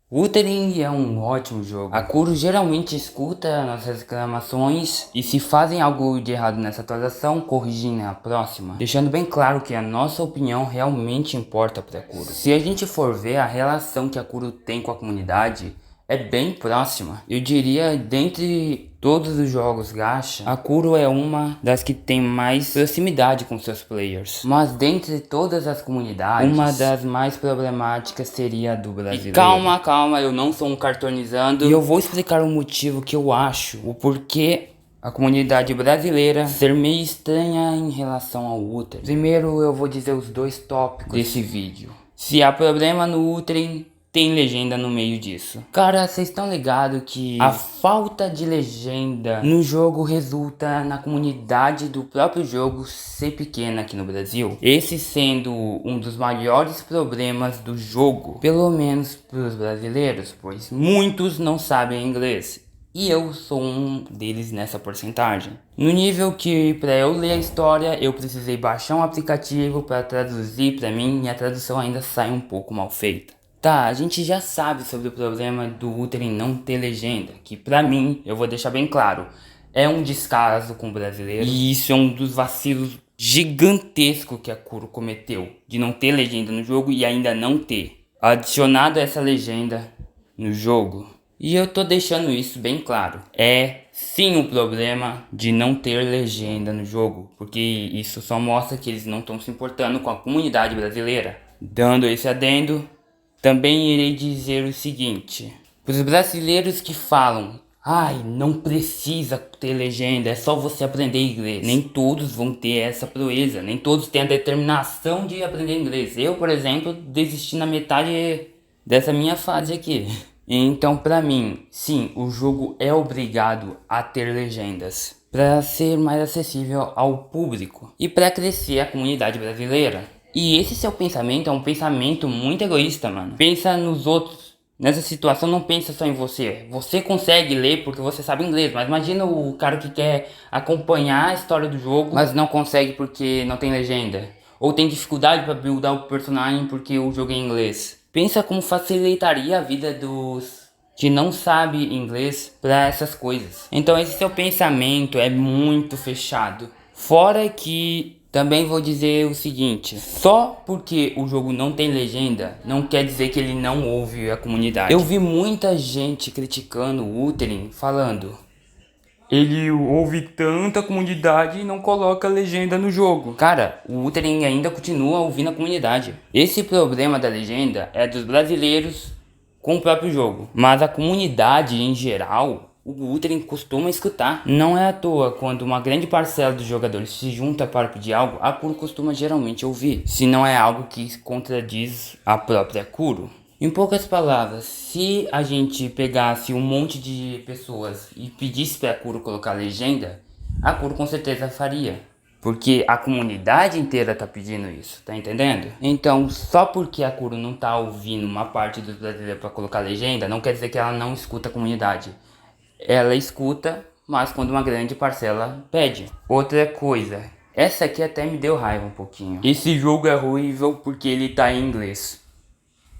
Wuthering é um ótimo jogo. A Kuro geralmente escuta nossas reclamações e se fazem algo de errado nessa atualização, corrigem na próxima, deixando bem claro que a nossa opinião realmente importa para a Kuro. Se a gente for ver a relação que a Kuro tem com a comunidade, é bem próxima. Eu diria, dentre todos os jogos gacha, a Kuro é uma das que tem mais proximidade com seus players. Mas dentre todas as comunidades, uma das mais problemáticas seria a do brasileiro. E calma, eu não sou um cartoonizando. E eu vou explicar o motivo que eu acho, o porquê a comunidade brasileira ser meio estranha em relação ao Wuthering. Primeiro eu vou dizer os dois tópicos desse vídeo. Se há problema no Wuthering, tem legenda no meio disso. Cara, vocês estão ligados que a falta de legenda no jogo resulta na comunidade do próprio jogo ser pequena aqui no Brasil? Esse sendo um dos maiores problemas do jogo, pelo menos para os brasileiros, pois muitos não sabem inglês. E eu sou um deles nessa porcentagem. No nível que para eu ler a história eu precisei baixar um aplicativo para traduzir para mim e a tradução ainda sai um pouco mal feita. Tá, a gente já sabe sobre o problema do Wuthering não ter legenda, que pra mim, eu vou deixar bem claro, é um descaso com o brasileiro. E isso é um dos vacilos gigantescos que a Kuro cometeu, de não ter legenda no jogo e ainda não ter adicionado essa legenda no jogo. E eu tô deixando isso bem claro, é sim o problema de não ter legenda no jogo, porque isso só mostra que eles não estão se importando com a comunidade brasileira. Dando esse adendo, também irei dizer o seguinte, para os brasileiros que falam, ai, não precisa ter legenda, é só você aprender inglês. Nem todos vão ter essa proeza, nem todos têm a determinação de aprender inglês. Eu, por exemplo, desisti na metade dessa minha fase aqui. Então, para mim, sim, o jogo é obrigado a ter legendas para ser mais acessível ao público e para crescer a comunidade brasileira. E esse seu pensamento é um pensamento muito egoísta, mano. Pensa nos outros. Nessa situação não pensa só em você. Você consegue ler porque você sabe inglês, mas imagina o cara que quer acompanhar a história do jogo, mas não consegue porque não tem legenda. Ou tem dificuldade para buildar o personagem porque o jogo é em inglês. Pensa como facilitaria a vida dos que não sabe inglês para essas coisas. Então esse seu pensamento é muito fechado. Fora que também vou dizer o seguinte, só porque o jogo não tem legenda, não quer dizer que ele não ouve a comunidade. Eu vi muita gente criticando o Wuthering, falando, ele ouve tanta comunidade e não coloca legenda no jogo. Cara, o Wuthering ainda continua ouvindo a comunidade. Esse problema da legenda é dos brasileiros com o próprio jogo, mas a comunidade em geral, o Wuthering costuma escutar. Não é à toa, quando uma grande parcela dos jogadores se junta para pedir algo, a Kuro costuma geralmente ouvir, se não é algo que contradiz a própria Kuro. Em poucas palavras, se a gente pegasse um monte de pessoas e pedisse para a Kuro colocar legenda, a Kuro com certeza faria. Porque a comunidade inteira tá pedindo isso, tá entendendo? Então, só porque a Kuro não tá ouvindo uma parte dos brasileiros para colocar legenda, não quer dizer que ela não escuta a comunidade. Ela escuta, mas quando uma grande parcela pede. Outra coisa, essa aqui até me deu raiva um pouquinho. Esse jogo é horrível porque ele tá em inglês.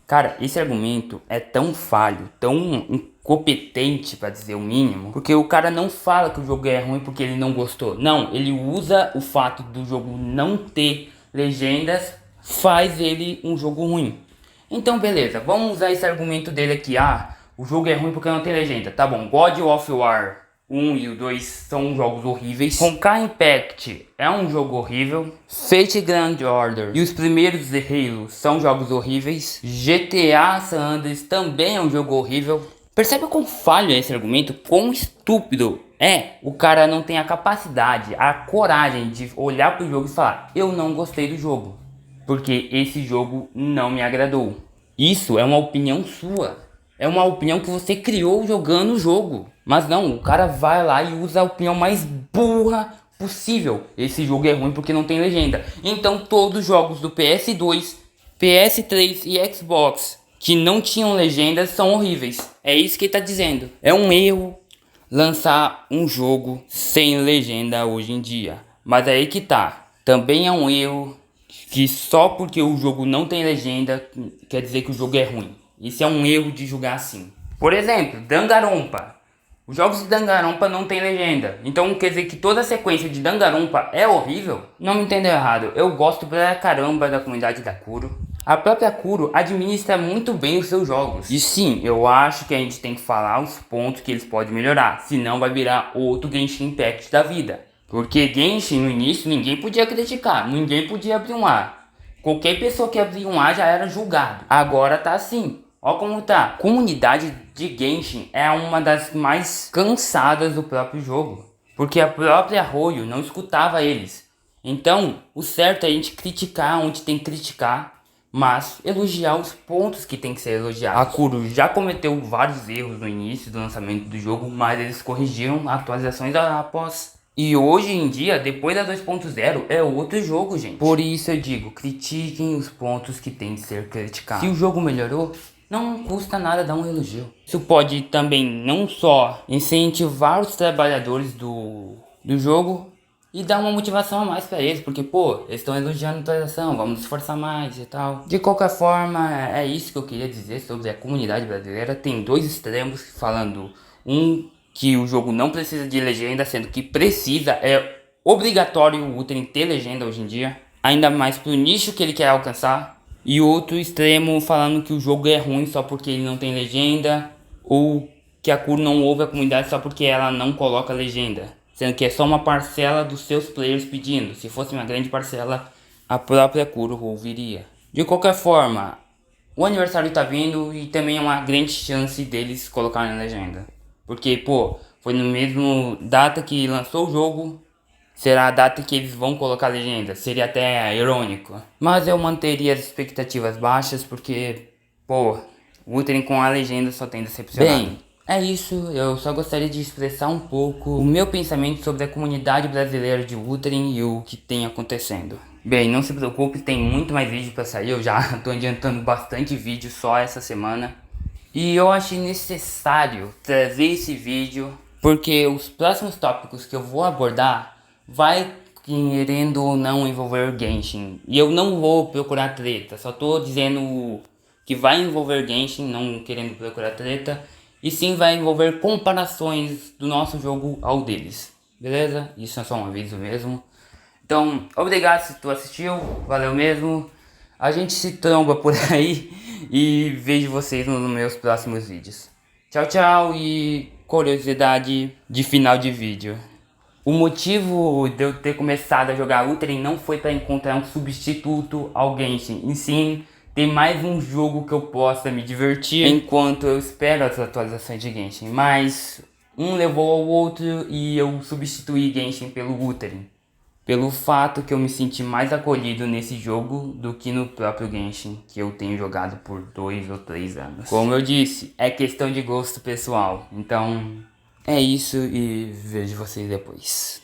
Cara, esse argumento é tão falho, tão incompetente pra dizer o mínimo, porque o cara não fala que o jogo é ruim porque ele não gostou. Não, ele usa o fato do jogo não ter legendas, faz ele um jogo ruim. Então beleza, vamos usar esse argumento dele aqui, o jogo é ruim porque não tem legenda. Tá bom, God of War 1 e o 2 são jogos horríveis. Honkai Impact é um jogo horrível. Fate Grand Order e os primeiros The Halo são jogos horríveis. GTA San Andreas também é um jogo horrível. Percebe quão falho é esse argumento? Quão estúpido é? O cara não tem a capacidade, a coragem de olhar pro jogo e falar, eu não gostei do jogo, porque esse jogo não me agradou. Isso é uma opinião sua. É uma opinião que você criou jogando o jogo. Mas não, o cara vai lá e usa a opinião mais burra possível. Esse jogo é ruim porque não tem legenda. Então todos os jogos do PS2, PS3 e Xbox que não tinham legendas são horríveis. É isso que ele tá dizendo. É um erro lançar um jogo sem legenda hoje em dia. Mas aí que tá. Também é um erro que só porque o jogo não tem legenda quer dizer que o jogo é ruim. Isso é um erro de julgar assim. Por exemplo, Danganronpa. Os jogos de Danganronpa não tem legenda. Então quer dizer que toda a sequência de Danganronpa é horrível? Não me entenda errado, eu gosto pra caramba da comunidade da Kuro. A própria Kuro administra muito bem os seus jogos. E sim, eu acho que a gente tem que falar os pontos que eles podem melhorar. Senão vai virar outro Genshin Impact da vida. Porque Genshin no início ninguém podia criticar, ninguém podia abrir um ar. Qualquer pessoa que abria um ar já era julgado. Agora tá assim. Ó como tá. A comunidade de Genshin é uma das mais cansadas do próprio jogo. Porque a própria Hoyo não escutava eles. Então, o certo é a gente criticar onde tem que criticar, mas elogiar os pontos que tem que ser elogiados. A Kuro já cometeu vários erros no início do lançamento do jogo, mas eles corrigiram atualizações após. E hoje em dia, depois da 2.0, é outro jogo, gente. Por isso eu digo, critiquem os pontos que tem que ser criticados. Se o jogo melhorou, não custa nada dar um elogio. Isso pode também não só incentivar os trabalhadores do jogo e dar uma motivação a mais pra eles, porque pô, eles estão elogiando a atualização, vamos nos esforçar mais e tal. De qualquer forma, é isso que eu queria dizer sobre a comunidade brasileira. Tem dois extremos falando, que o jogo não precisa de legenda, sendo que precisa, é obrigatório o Wuthering ter legenda hoje em dia, ainda mais pro nicho que ele quer alcançar. E outro extremo falando que o jogo é ruim só porque ele não tem legenda, ou que a Kuro não ouve a comunidade só porque ela não coloca legenda, sendo que é só uma parcela dos seus players pedindo. Se fosse uma grande parcela, a própria Kuro ouviria. De qualquer forma, o aniversário tá vindo e também é uma grande chance deles colocarem a legenda. Porque, pô, foi no mesmo data que lançou o jogo, será a data que eles vão colocar a legenda. Seria até irônico. Mas eu manteria as expectativas baixas porque, pô, o Wuthering com a legenda só tem decepcionado. Bem, é isso. Eu só gostaria de expressar um pouco o meu pensamento sobre a comunidade brasileira de Wuthering e o que tem acontecendo. Bem, não se preocupe, tem muito mais vídeo pra sair. Eu já tô adiantando bastante vídeo só essa semana. E eu achei necessário trazer esse vídeo porque os próximos tópicos que eu vou abordar vai querendo ou não envolver Genshin. E eu não vou procurar treta, só tô dizendo que vai envolver Genshin, não querendo procurar treta. E sim vai envolver comparações do nosso jogo ao deles. Beleza? Isso é só um aviso mesmo. Então, obrigado se tu assistiu, valeu mesmo. A gente se tromba por aí e vejo vocês nos meus próximos vídeos. Tchau, tchau e curiosidade de final de vídeo. O motivo de eu ter começado a jogar Wuthering não foi para encontrar um substituto ao Genshin, e sim ter mais um jogo que eu possa me divertir enquanto eu espero as atualizações de Genshin. Mas um levou ao outro e eu substituí Genshin pelo Wuthering. Pelo fato que eu me senti mais acolhido nesse jogo do que no próprio Genshin, que eu tenho jogado por 2 ou 3 anos. Como eu disse, é questão de gosto pessoal. Então, é isso e vejo vocês depois.